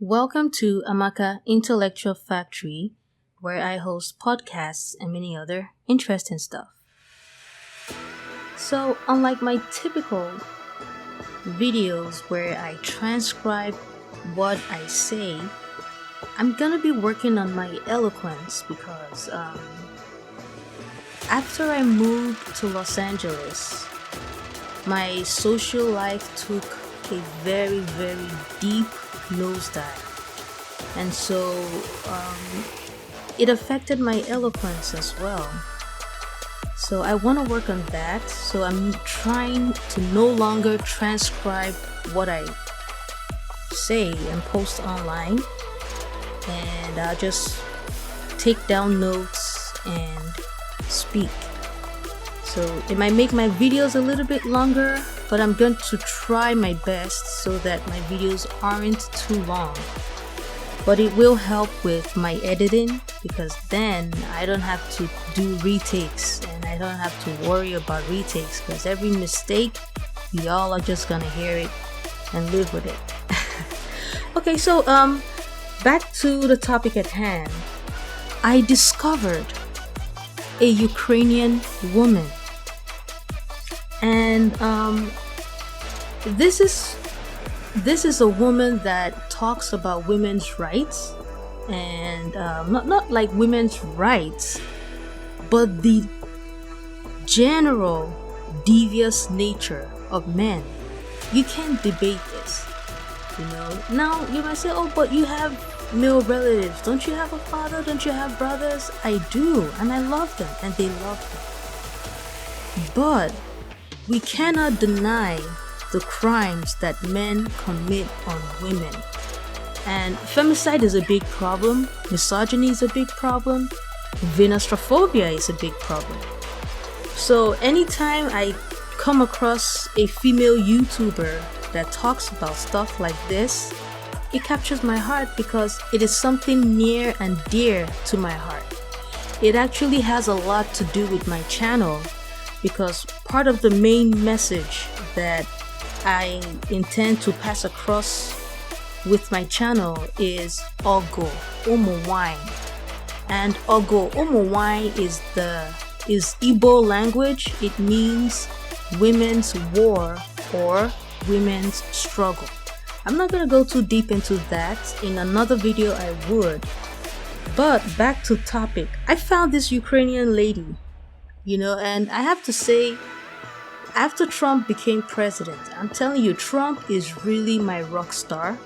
Welcome to Amaka Intellectual Factory, where I host podcasts and many other interesting stuff. So, unlike my typical videos where I transcribe what I say, I'm gonna be working on my eloquence because after I moved to Los Angeles, my social life took a very, very deep nosedive, and so it affected my eloquence as well. So I want to work on that. So I'm trying to no longer transcribe what I say and post online, and I'll just take down notes and speak. So it might make my videos a little bit longer, but I'm going to try my best so that my videos aren't too long. But it will help with my editing because then I don't have to do retakes and I don't have to worry about retakes because every mistake, y'all are just gonna hear it and live with it. Okay, so back to the topic at hand. I discovered a Ukrainian woman, and this is a woman that talks about women's rights, and not like women's rights, but the general devious nature of men. You can't debate this, you know. Now you might say, oh, but you have male relatives. Don't you have a father? Don't you have brothers? I do, and I love them, and they love me. But we cannot deny the crimes that men commit on women. And femicide is a big problem, misogyny is a big problem, venostrophobia is a big problem. So anytime I come across a female YouTuber that talks about stuff like this, it captures my heart because it is something near and dear to my heart. It actually has a lot to do with my channel because part of the main message that I intend to pass across with my channel is Ogo Ụmụnwaanyị. And Ogo Ụmụnwaanyị is Igbo language. It means women's war or women's struggle. I'm not gonna go too deep into that. In another video I would. But back to topic. I found this Ukrainian lady, you know, and I have to say, after Trump became president, I'm telling you, Trump is really my rock star.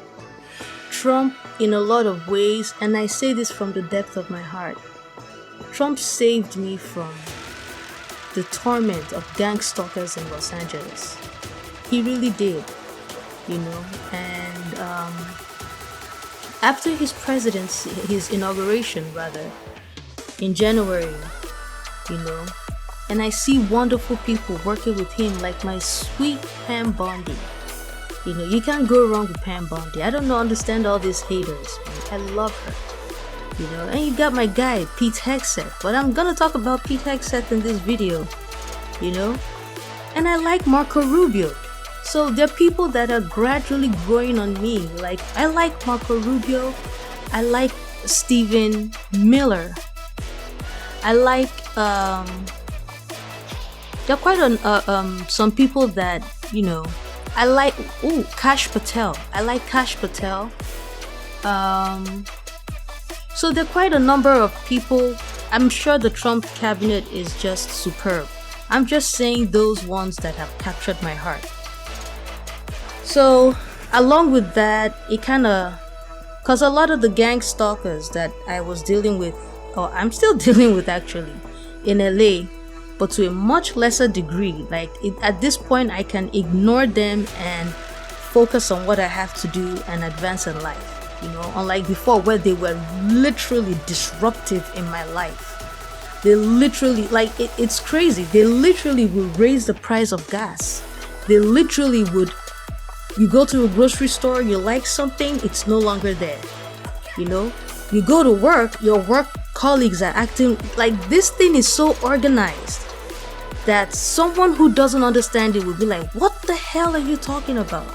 Trump, in a lot of ways, and I say this from the depth of my heart, Trump saved me from the torment of gang stalkers in Los Angeles. He really did, you know. And after his presidency, his inauguration rather, in January, you know, and I see wonderful people working with him like my sweet Pam Bondi. You know, you can't go wrong with Pam Bondi. I don't understand all these haters. I love her. You know, and you got my guy, Pete Hegseth. But I'm gonna talk about Pete Hegseth in this video. You know? And I like Marco Rubio. So there are people that are gradually growing on me. Like, I like Marco Rubio. I like Stephen Miller. I like, there are quite some people that, you know, I like, Kash Patel. I like Kash Patel. So there are quite a number of people. I'm sure the Trump cabinet is just superb. I'm just saying those ones that have captured my heart. So along with that, it kind of, because a lot of the gang stalkers that I was dealing with, or I'm still dealing with actually, in LA, but to a much lesser degree. Like at this point, I can ignore them and focus on what I have to do and advance in life. You know, unlike before where they were literally disruptive in my life. They literally, like, it's crazy. They literally would raise the price of gas. They literally would, you go to a grocery store, you like something, it's no longer there. You know, you go to work, your work colleagues are acting like this thing is so organized that someone who doesn't understand it will be like, what the hell are you talking about?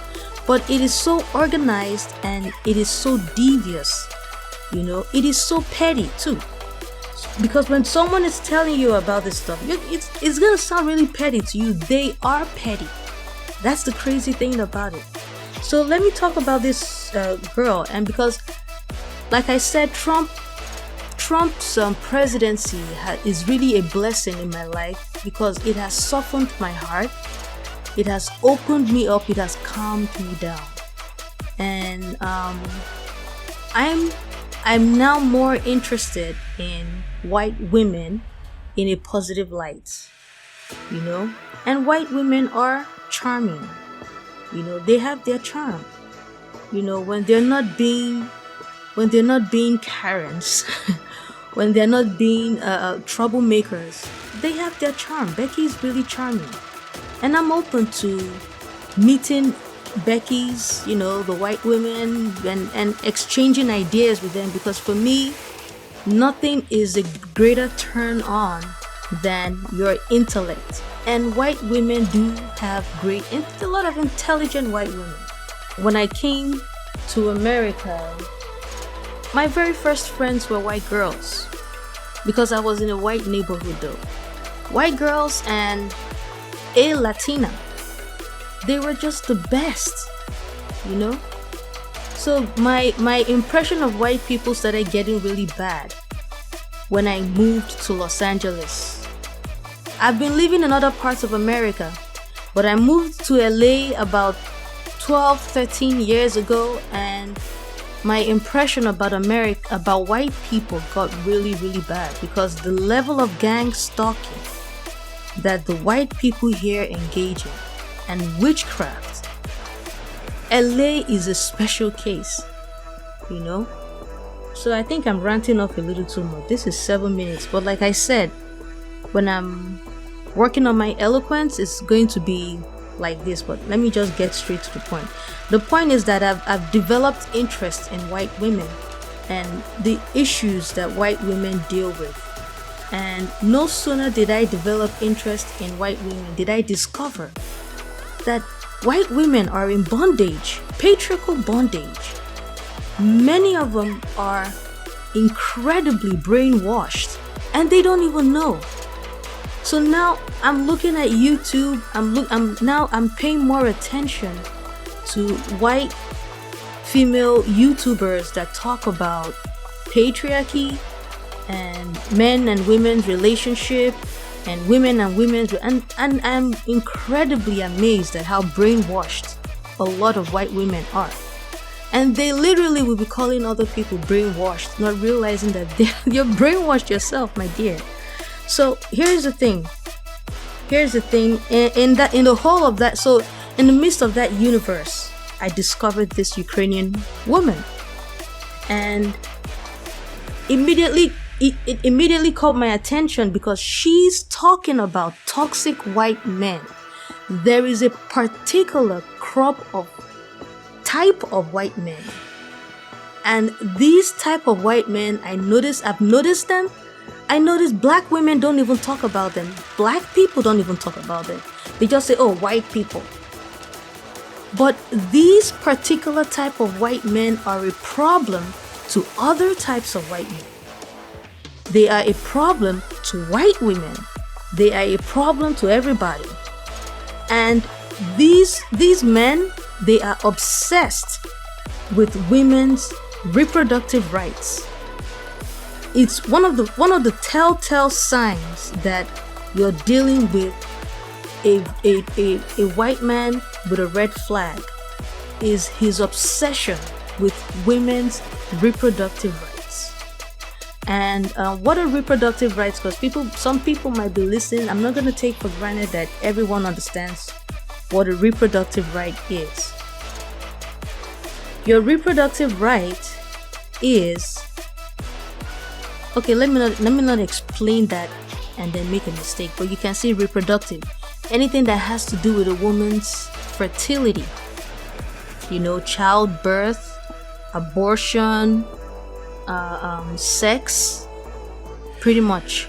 but it is so organized and it is so devious. It is so petty too. Because when someone is telling you about this stuff, it's gonna sound really petty to you. They are petty. That's the crazy thing about it. So let me talk about this girl. And because, like I said, Trump's presidency is really a blessing in my life, because it has softened my heart. It has opened me up. It has calmed me down. And I'm now more interested in white women in a positive light, and white women are charming. They have their charm. When they're not being Karens, when they're not being troublemakers, they have their charm. Becky is really charming, and I'm open to meeting Becky's, the white women, and exchanging ideas with them, because for me, nothing is a greater turn on than your intellect. And white women do have a lot of intelligent white women. When I came to America, my very first friends were white girls, because I was in a white neighborhood though. White girls and a Latina. They were just the best, So my impression of white people started getting really bad when I moved to Los Angeles. I've been living in other parts of America, but I moved to LA about 12, 13 years ago, and my impression about white people got really, really bad, because the level of gang stalking that the white people here engage in, and witchcraft. LA is a special case, So I think I'm ranting off a little too much. This is 7 minutes, but like I said, when I'm working on my eloquence, it's going to be like this. But let me just get straight to the point. The point is that I've developed interest in white women and the issues that white women deal with. And no sooner did I develop interest in white women did I discover that white women are in bondage, patriarchal bondage. Many of them are incredibly brainwashed, and they don't even know. So now I'm looking at YouTube. I'm paying more attention to white female YouTubers that talk about patriarchy and men and women's relationship, and women and women's, and I'm incredibly amazed at how brainwashed a lot of white women are. And they literally will be calling other people brainwashed, not realizing that you're brainwashed yourself, my dear. So here's the thing. In the whole of that, so in the midst of that universe, I discovered this Ukrainian woman, and it immediately caught my attention, because she's talking about toxic white men. There is a particular type of white men, and these type of white men, I've noticed them. I noticed black women don't even talk about them. Black people don't even talk about them. They just say, oh, white people. But these particular type of white men are a problem to other types of white men. They are a problem to white women. They are a problem to everybody. And these men, they are obsessed with women's reproductive rights. It's one of the telltale signs that you're dealing with a white man with a red flag is his obsession with women's reproductive rights. And what are reproductive rights? Because some people might be listening. I'm not going to take for granted that everyone understands what a reproductive right is. Your reproductive right is, okay, let me not explain that and then make a mistake, but you can say reproductive. Anything that has to do with a woman's fertility, childbirth, abortion, sex, pretty much.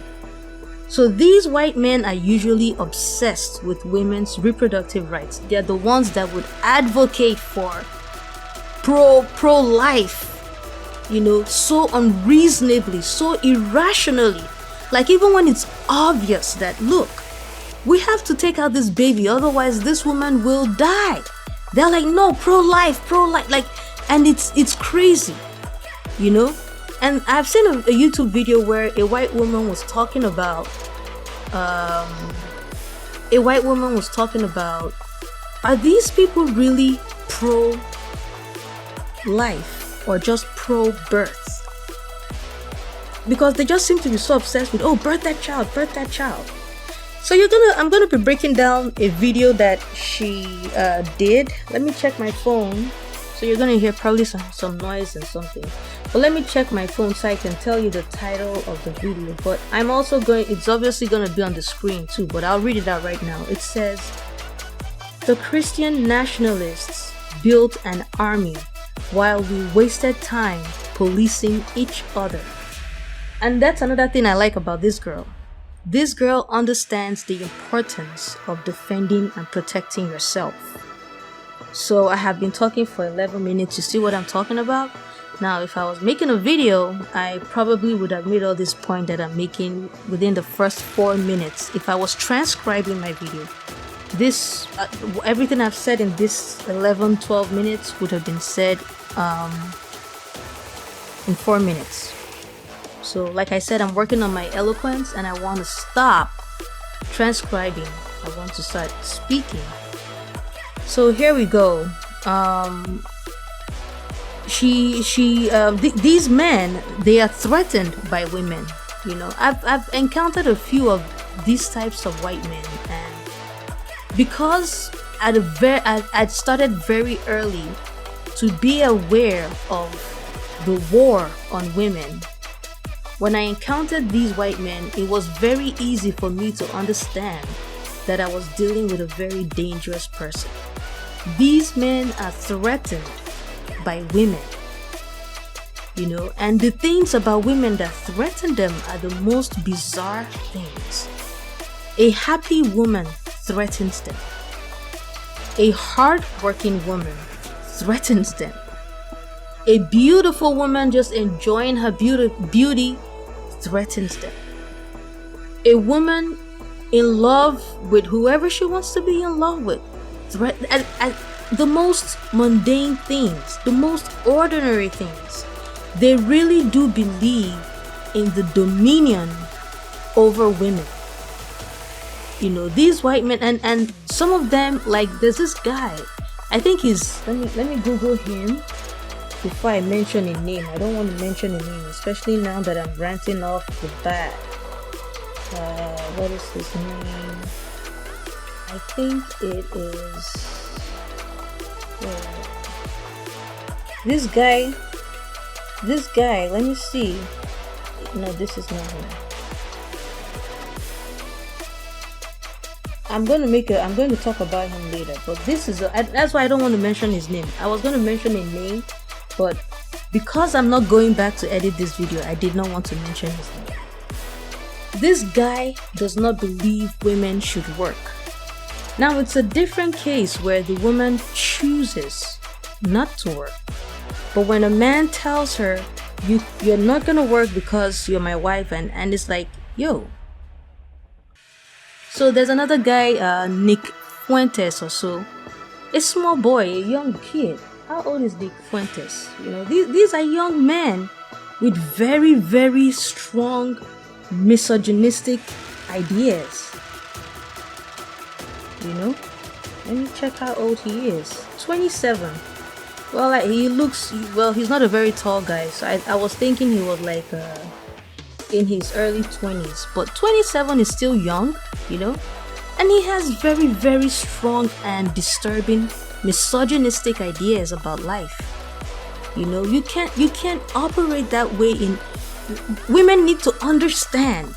So these white men are usually obsessed with women's reproductive rights. They're the ones that would advocate for pro-life, so unreasonably, so irrationally. Like, even when it's obvious that, look, we have to take out this baby, otherwise this woman will die. They're like, no, pro-life, like, and it's crazy, And I've seen a YouTube video where a white woman was talking about, are these people really pro-life or just pro-birth? Because they just seem to be so obsessed with, birth that child. So I'm gonna be breaking down a video that she did. Let me check my phone. So you're gonna hear probably some noise and something. But let me check my phone so I can tell you the title of the video. But it's obviously gonna be on the screen too, but I'll read it out right now. It says, "The Christian nationalists built an army while we wasted time policing each other." And that's another thing I like about this girl. This girl understands the importance of defending and protecting yourself. So I have been talking for 11 minutes. You see what I'm talking about? Now, if I was making a video, I probably would have made all this point that I'm making within the first 4 minutes. If I was transcribing my video, this everything I've said in this 11-12 minutes would have been said in 4 minutes. So like I said, I'm working on my eloquence and I want to stop transcribing. I want to start speaking. So here we go. These men, they are threatened by women. I've encountered a few of these types of white men, and because I'd started very early to be aware of the war on women. When I encountered these white men, it was very easy for me to understand that I was dealing with a very dangerous person. These men are threatened by women, and the things about women that threaten them are the most bizarre things. A happy woman threatens them. A hard-working woman threatens them. A beautiful woman just enjoying her beauty threatens them. A woman in love with whoever she wants to be in love with the most mundane things, the most ordinary things. They really do believe in the dominion over women. These white men, and some of them, like there's this guy, I think he's, let me Google him before I mention a name. I don't want to mention a name, especially now that I'm ranting off the bat. What is his name? I think it is this guy, let me see. No, this is not him. I'm going to talk about him later, but that's why I don't want to mention his name. I was going to mention a name, but because I'm not going back to edit this video, I did not want to mention his name. This guy does not believe women should work. Now, it's a different case where the woman chooses not to work. But when a man tells her, you're not going to work because you're my wife, and it's like, yo. So there's another guy, Nick Fuentes or so. A small boy, a young kid. How old is Nick Fuentes? These are young men with very, very strong misogynistic ideas. Let me check how old he is. 27. Well, he's not a very tall guy, so I was thinking he was like in his early 20s, but 27 is still young, and he has very, very strong and disturbing misogynistic ideas about life. You can't operate that way. Women need to understand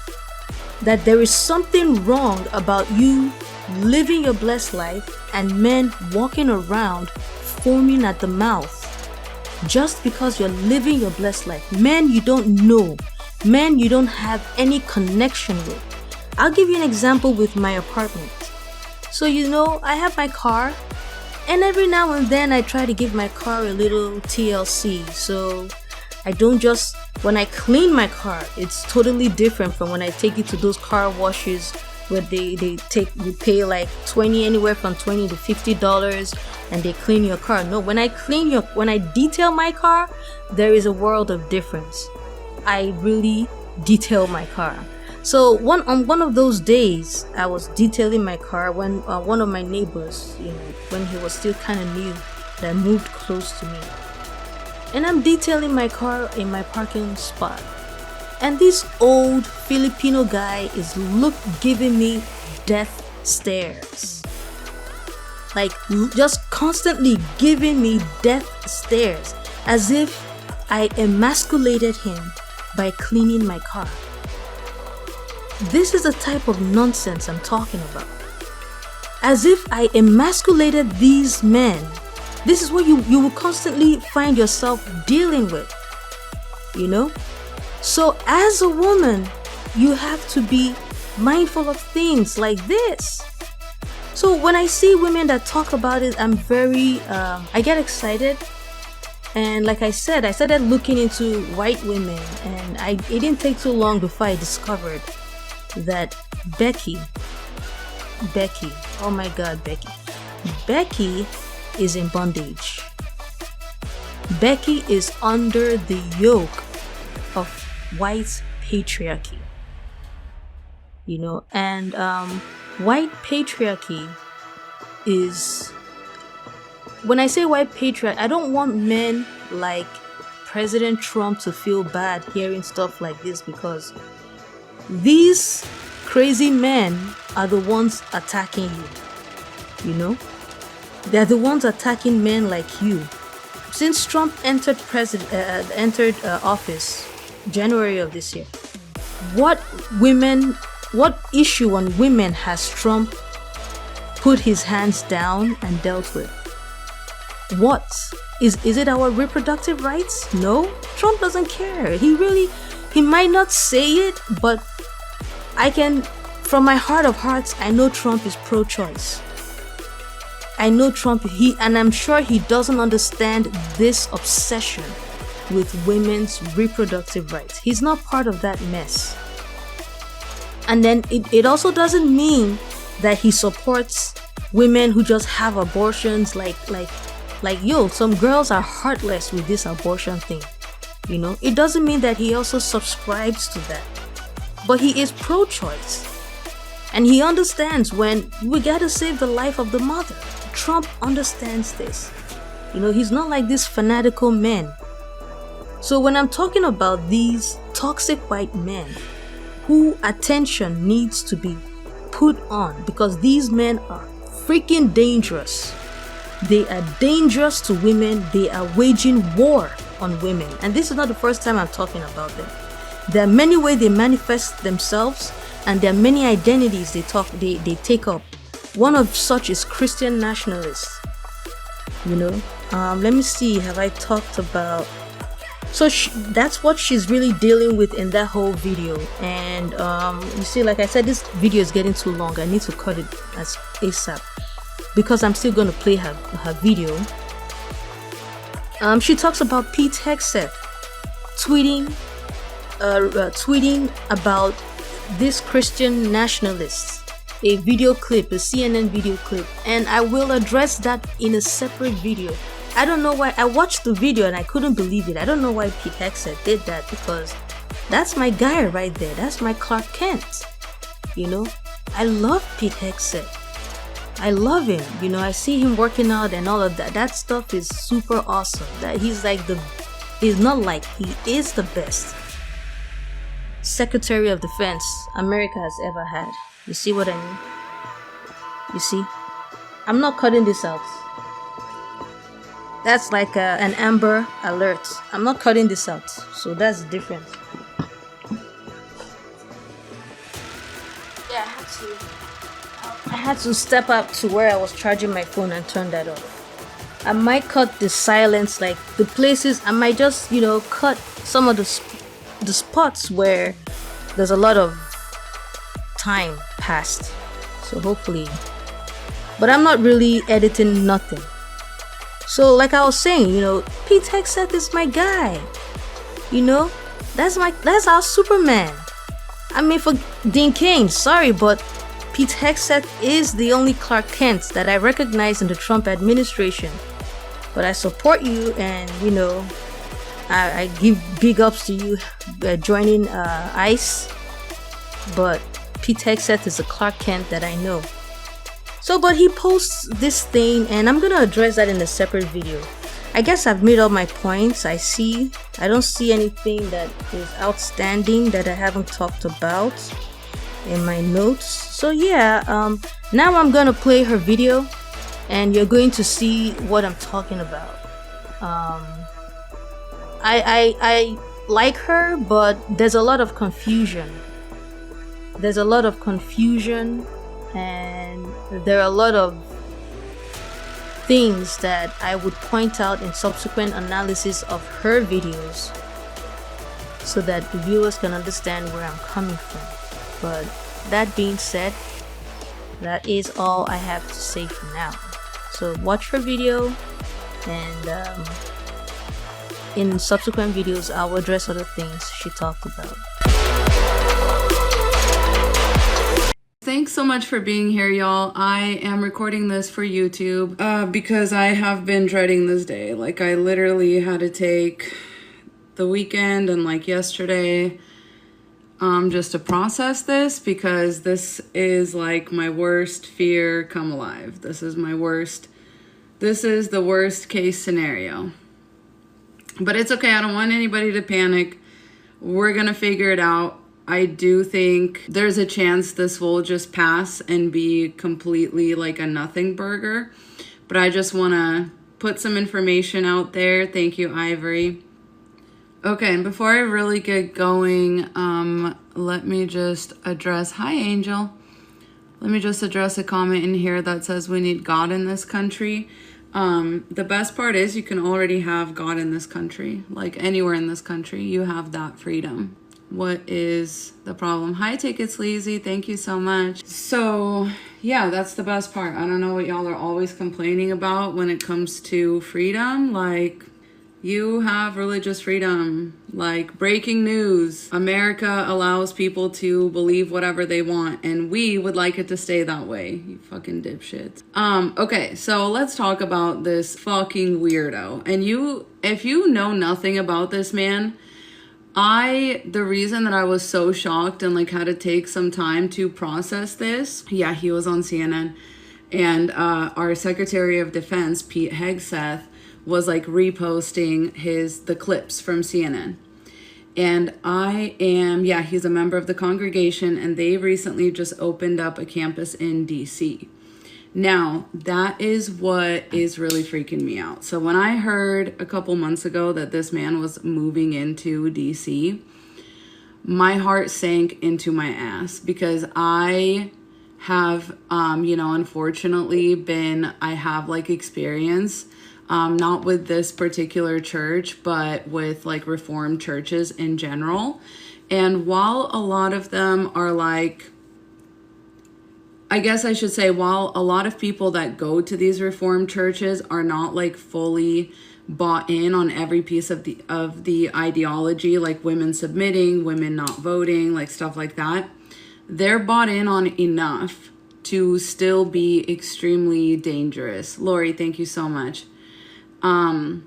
that there is something wrong about you living your blessed life and men walking around foaming at the mouth just because you're living your blessed life. Men you don't know, men you don't have any connection with, I'll give you an example with my apartment. So, I have my car, and every now and then I try to give my car a little TLC. So I don't just, when I clean my car, it's totally different from when I take it to those car washes where you pay like anywhere from $20 to $50, and they clean your car. No, when I detail my car, there is a world of difference. I really detail my car. So on one of those days, I was detailing my car when one of my neighbors, when he was still kind of new, that moved close to me, and I'm detailing my car in my parking spot, and this old Filipino guy is giving me death stares, like just constantly giving me death stares, as if I emasculated him by cleaning my car. This is the type of nonsense I'm talking about. As if I emasculated these men. This is what you will constantly find yourself dealing with. So as a woman, you have to be mindful of things like this. So when I see women that talk about it, I'm very, I get excited. And like I said, I started looking into white women, and it didn't take too long before I discovered that Becky, oh my God, Becky is in bondage. Becky is under the yoke of white patriarchy, and white patriarchy is, when I say white patriarchy, I don't want men like President Trump to feel bad hearing stuff like this, because these crazy men are the ones attacking you. They're the ones attacking men like you. Since Trump entered office January of this year, what issue on women has Trump put his hands down and dealt with? What is it our reproductive rights? No, Trump doesn't care. He might not say it, but from my heart of hearts, I know Trump is pro-choice. I know Trump, and I'm sure he doesn't understand this obsession with women's reproductive rights. He's not part of that mess. And then it also doesn't mean that he supports women who just have abortions like some girls are heartless with this abortion thing. It doesn't mean that he also subscribes to that. But he is pro-choice. And he understands when we gotta save the life of the mother. Trump understands this. He's not like these fanatical men. So when I'm talking about these toxic white men who attention needs to be put on, because these men are freaking dangerous. They are dangerous to women. They are waging war on women. And this is not the first time I'm talking about them. There are many ways they manifest themselves, and there are many identities they take up. One of such is Christian nationalists. Let me see, have I talked about... So that's what she's really dealing with in that whole video. And you see, like I said, this video is getting too long. I need to cut it as ASAP, because I'm still going to play her video. She talks about Pete Hegseth tweeting about this Christian nationalists, a video clip, a CNN video clip, and I will address that in a separate video. I don't know why. I watched the video and I couldn't believe it. I don't know why Pete Hegseth did that, because that's my guy right there. That's my Clark Kent. I love Pete Hegseth. I love him. I see him working out and all of that. That stuff is super awesome. That he is the best Secretary of Defense America has ever had. You see what I mean? You see? I'm not cutting this out. That's like an Amber Alert. I'm not cutting this out. So that's different. Yeah, I had to step up to where I was charging my phone and turn that off. I might cut the silence, like the places. I might just, cut some of the spots where there's a lot of time passed. So hopefully, but I'm not really editing nothing. So like I was saying, you know, Pete Hegseth is my guy. You know, that's our Superman. I mean, for Dean Cain, sorry, but Pete Hegseth is the only Clark Kent that I recognize in the Trump administration. But I support you, and you know, I give big ups to you joining ICE. But Pete Hegseth is the Clark Kent that I know. So, but he posts this thing, and I'm gonna address that in a separate video. I guess I've made all my points. I don't see anything that is outstanding that I haven't talked about in my notes. So yeah, now I'm gonna play her video, and you're going to see what I'm talking about. I like her, but there's a lot of confusion. And there are a lot of things that I would point out in subsequent analysis of her videos so that the viewers can understand where I'm coming from. But that being said, that is all I have to say for now. So watch her video, and in subsequent videos I'll address other things she talked about. Thanks so much for being here, y'all. I am recording this for YouTube because I have been dreading this day. Like, I literally had to take the weekend and like yesterday just to process this, because this is like my worst fear come alive. This is the worst case scenario. But it's okay. I don't want anybody to panic. We're gonna figure it out. I do think there's a chance this will just pass and be completely like a nothing burger. But I just want to put some information out there. Thank you, Ivory. Okay, and before I really get going, let me just address, hi Angel. Let me just address a comment in here that says we need God in this country. The best part is you can already have God in this country. Like anywhere in this country, you have that freedom. What is the problem? Hi, Take It Sleazy. Thank you so much. So yeah, that's the best part. I don't know what y'all are always complaining about when it comes to freedom. Like, you have religious freedom. Like, breaking news. America allows people to believe whatever they want, and we would like it to stay that way. You fucking dipshits. Okay, so let's talk about this fucking weirdo. And if you know nothing about this man, the reason that I was so shocked and like had to take some time to process this, yeah, he was on CNN, and our Secretary of Defense, Pete Hegseth, was like reposting the clips from CNN. And he's a member of the congregation, and they recently just opened up a campus in DC. Now, that is what is really freaking me out. So when I heard a couple months ago that this man was moving into DC, my heart sank into my ass, because I have, unfortunately I have like experience, not with this particular church, but with like Reformed churches in general. And while a lot of them are like, I guess I should say, while a lot of people that go to these Reformed churches are not like fully bought in on every piece of the ideology, like women submitting, women not voting, like stuff like that, they're bought in on enough to still be extremely dangerous. Lori, thank you so much. And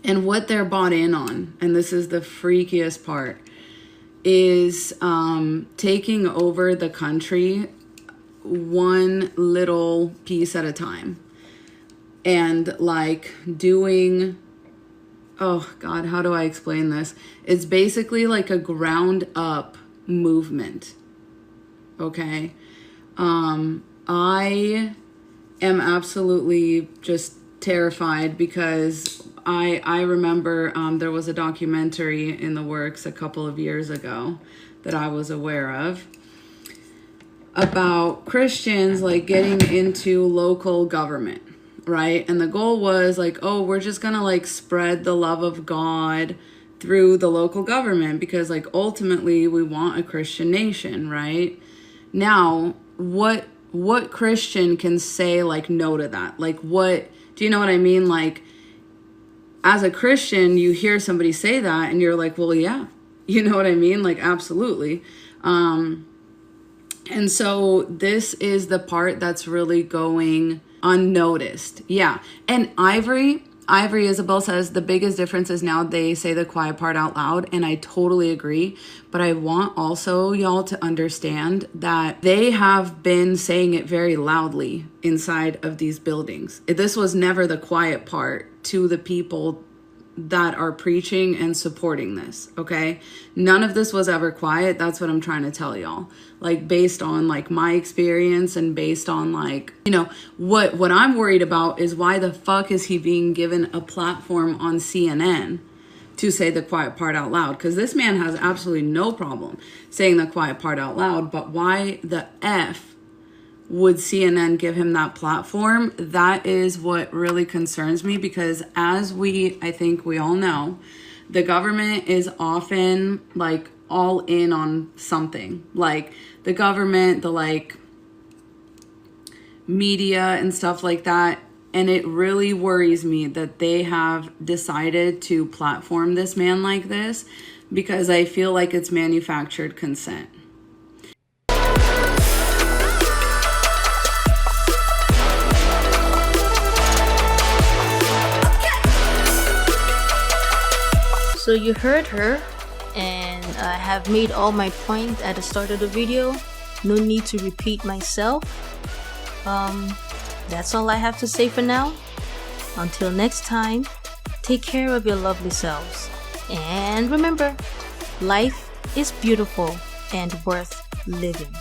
what they're bought in on, and this is the freakiest part, is taking over the country one little piece at a time, and like doing, oh God, how do I explain this? It's basically like a ground up movement. Okay. I am absolutely just terrified, because I remember there was a documentary in the works a couple of years ago that I was aware of about Christians like getting into local government, right? And the goal was like, oh, we're just gonna like spread the love of God through the local government, because like ultimately we want a Christian nation, right? Now, what Christian can say like no to that? Like, what, do you know what I mean? Like, as a Christian, you hear somebody say that and you're like, well, yeah, you know what I mean? Like, absolutely. And so this is the part that's really going unnoticed. Yeah. And Ivory, Isabel says the biggest difference is now they say the quiet part out loud. And I totally agree. But I want also y'all to understand that they have been saying it very loudly inside of these buildings. This was never the quiet part to the people that are preaching and supporting this, okay? None of this was ever quiet. That's what I'm trying to tell y'all. Like, based on like my experience and based on like, you know, what I'm worried about is why the fuck is he being given a platform on CNN to say the quiet part out loud? Because this man has absolutely no problem saying the quiet part out loud, but why the F would CNN give him that platform? That is what really concerns me, because as I think we all know, the government is often like all in on something. Like the government, the like media and stuff like that. And it really worries me that they have decided to platform this man like this, because I feel like it's manufactured consent. So you heard her, and I have made all my points at the start of the video. No need to repeat myself. That's all I have to say for now. Until next time, take care of your lovely selves. And remember, life is beautiful and worth living.